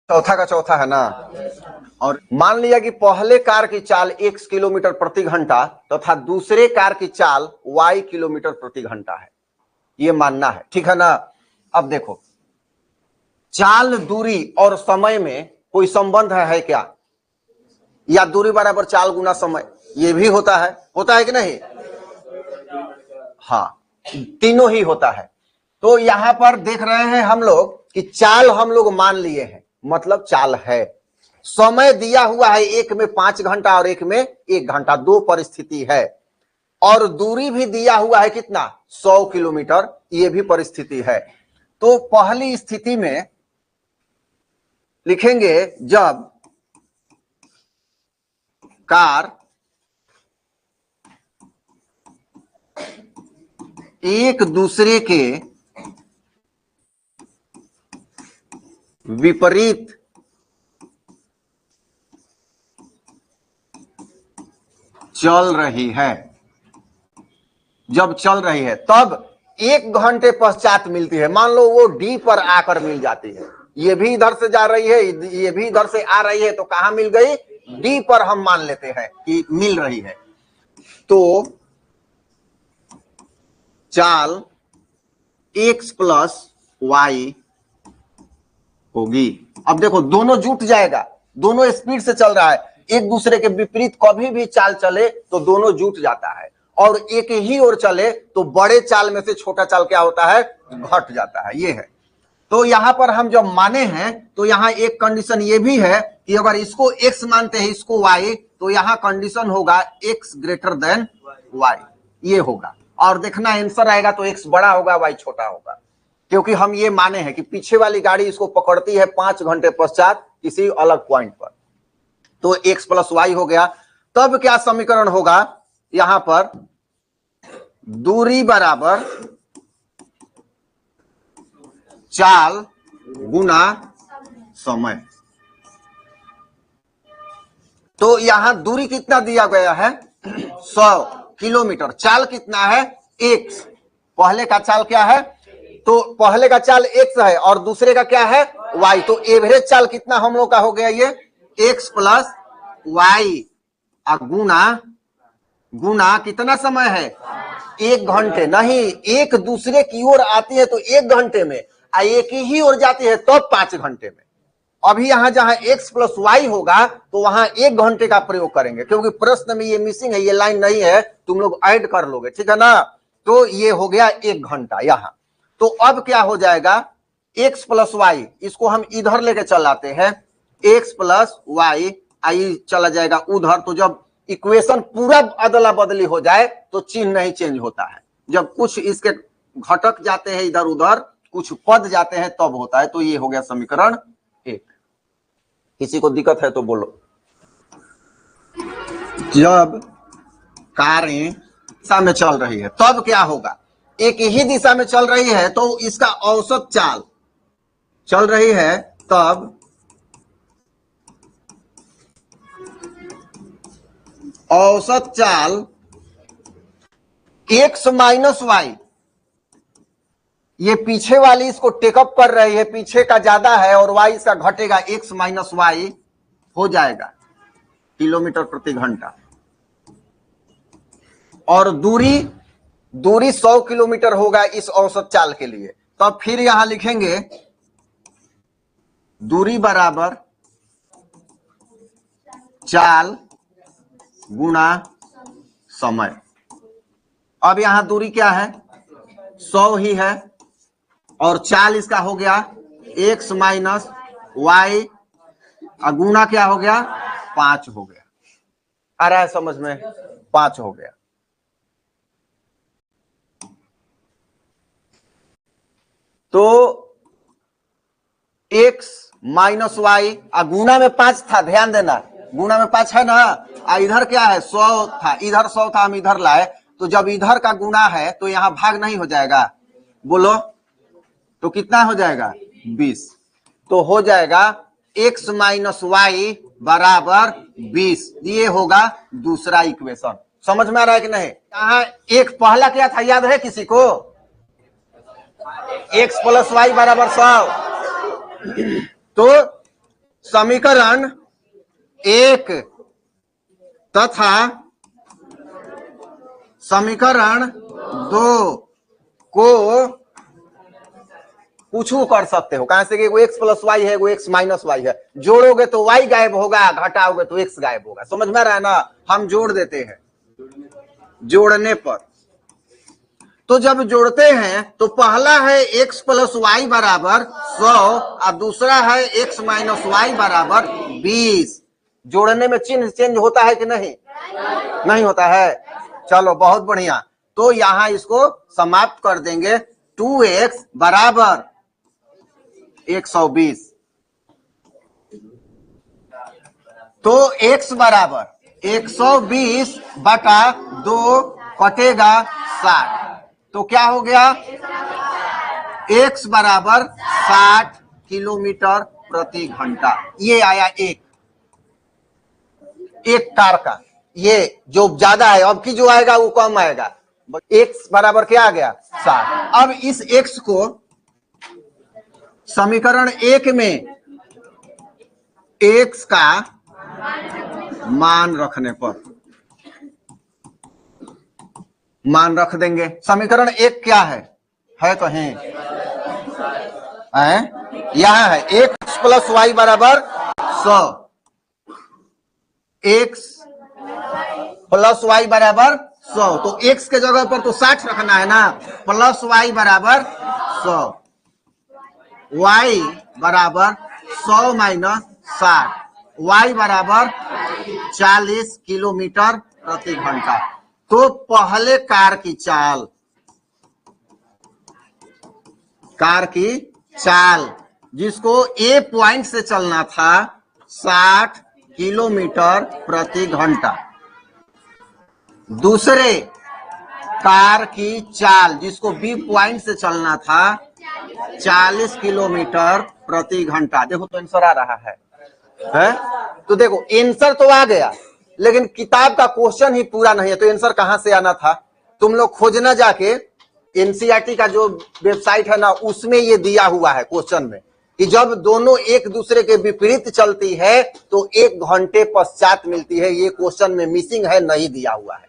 चौथा का चौथा है ना। और मान लिया कि पहले कार की चाल x किलोमीटर प्रति घंटा तथा दूसरे कार की चाल y किलोमीटर प्रति घंटा है, ये मानना है, ठीक है ना। अब देखो, चाल, दूरी और समय में कोई संबंध है क्या? या दूरी बराबर चाल गुना समय, ये भी होता है कि नहीं? हाँ, तीनों ही होता है। तो यहां पर देख रहे हैं हम लोग कि चाल हम लोग मान लिए हैं, मतलब चाल है। समय दिया हुआ है, एक में 5 घंटा और एक में 1 घंटा, दो परिस्थिति है। और दूरी भी दिया हुआ है कितना? 100 किलोमीटर, ये भी परिस्थिति है। तो पहली स्थिति में लिखेंगे जब कार एक दूसरे के विपरीत चल रही है, जब चल रही है तब 1 घंटे पश्चात मिलती है। मान लो वो डी पर आकर मिल जाती है, ये भी इधर से जा रही है, ये भी इधर से आ रही है, तो कहां मिल गई? डी पर हम मान लेते हैं कि मिल रही है। तो चाल x प्लस y होगी। अब देखो, दोनों जुट जाएगा, दोनों स्पीड से चल रहा है, एक दूसरे के विपरीत कभी भी चाल चले तो दोनों जुट जाता है। और एक ही ओर चले तो बड़े चाल में से छोटा चाल क्या होता है? घट जाता है, ये है। तो यहां पर हम जब माने हैं तो यहां एक कंडीशन ये भी है कि अगर इसको x मानते हैं, इसको y, तो यहां कंडीशन होगा x ग्रेटर देन y, ये होगा। और देखना आंसर आएगा तो x बड़ा होगा, y छोटा होगा, क्योंकि हम ये माने हैं कि पीछे वाली गाड़ी इसको पकड़ती है 5 घंटे पश्चात किसी अलग पॉइंट पर। तो x प्लस वाई हो गया। तब क्या समीकरण होगा? यहां पर दूरी बराबर चाल गुना समय। तो यहां दूरी कितना दिया गया है? 100 किलोमीटर। चाल कितना है? x। पहले का चाल क्या है? तो पहले का चाल x है और दूसरे का क्या है? y। तो एवरेज चाल कितना हम लोग का हो गया? ये x प्लस वाई गुना कितना समय है? 1 घंटे। नहीं, एक दूसरे की ओर आती है तो 1 घंटे में, एक ही ओर जाती है तो 5 घंटे में। अभी यहां जहां x प्लस वाई होगा तो वहां 1 घंटे का प्रयोग करेंगे, क्योंकि प्रश्न में ये मिसिंग है, ये लाइन नहीं है, तुम लोग ऐड कर लोगे, ठीक है ना। तो ये हो गया 1 घंटा यहां। तो अब क्या हो जाएगा? x प्लस वाई, इसको हम इधर लेके चल आते हैं, x प्लस वाई आई चला जाएगा उधर। तो जब इक्वेशन पूरा अदला बदली हो जाए तो चिन्ह नहीं चेंज होता है, जब कुछ इसके घटक जाते हैं इधर उधर, कुछ पद जाते हैं तब होता है। तो ये हो गया समीकरण 1। किसी को दिक्कत है तो बोलो। जब कारें दिशा में चल रही है तब क्या होगा? एक ही दिशा में चल रही है तो इसका औसत चाल चल रही है, तब औसत चाल x माइनस वाई, ये पीछे वाली इसको टेकअप कर रही है, पीछे का ज्यादा है और y इसका घटेगा, x माइनस वाई हो जाएगा किलोमीटर प्रति घंटा। और दूरी 100 किलोमीटर होगा इस औसत चाल के लिए। तब फिर यहां लिखेंगे दूरी बराबर चाल गुना समय। अब यहां दूरी क्या है? 100 ही है और चाल इसका हो गया x माइनस वाई, गुना क्या हो गया? 5 हो गया। आ रहा है समझ में? 5 हो गया। तो x माइनस वाई, गुना में 5 था, ध्यान देना, गुना में 5 है ना। इधर क्या है? 100 था, इधर 100 था, हम इधर लाए, तो जब इधर का गुना है तो यहां भाग नहीं हो जाएगा? बोलो तो कितना हो जाएगा? 20। तो हो जाएगा x माइनस वाई बराबर 20। ये होगा दूसरा इक्वेशन। समझ में आ रहा है कि नहीं? यहां एक पहला क्या था, याद है किसी को? x प्लस वाई बराबर 100। तो समीकरण 1 तथा समीकरण 2 को कुछ कर सकते हो, कहां से कि वो x प्लस वाई है, वो x माइनस वाई है, जोड़ोगे तो y गायब होगा, घटाओगे तो x गायब होगा। समझ में आ रहा है ना? हम जोड़ देते हैं जोड़ने पर। तो जब जोड़ते हैं तो पहला है x प्लस वाई बराबर 100 और दूसरा है x माइनस वाई बराबर 20। जोड़ने में चिन्ह चेंज होता है कि नहीं? नहीं होता है। चलो बहुत बढ़िया। तो यहां इसको समाप्त कर देंगे। 2x बराबर 120। तो x बराबर 120 बटा 2 कटेगा 60। तो क्या हो गया? x बराबर 60 किलोमीटर प्रति घंटा। ये आया एक कार का। ये जो ज्यादा है, अब की जो आएगा वो कम आएगा। x बराबर क्या आ गया? 60। अब इस x को समीकरण 1 में x का मान रखने पर मान रख देंगे। समीकरण 1 क्या है कहीं? यहां है x प्लस वाई बराबर 100। x प्लस वाई बराबर 100। तो x के जगह पर तो 60 रखना है ना। प्लस वाई बराबर 100, y बराबर 100 माइनस 60, y बराबर 40 किलोमीटर प्रति घंटा। तो पहले कार की चाल जिसको A पॉइंट से चलना था 60 किलोमीटर प्रति घंटा, दूसरे कार की चाल जिसको B पॉइंट से चलना था 40 किलोमीटर प्रति घंटा। देखो तो आंसर आ रहा है? तो देखो आंसर तो आ गया, लेकिन किताब का क्वेश्चन ही पूरा नहीं है। तो आंसर कहां से आना था? तुम लोग खोजना जाके, एनसीईआरटी का जो वेबसाइट है ना उसमें ये दिया हुआ है क्वेश्चन में कि जब दोनों एक दूसरे के विपरीत चलती है तो 1 घंटे पश्चात मिलती है। ये क्वेश्चन में मिसिंग है, नहीं दिया हुआ है।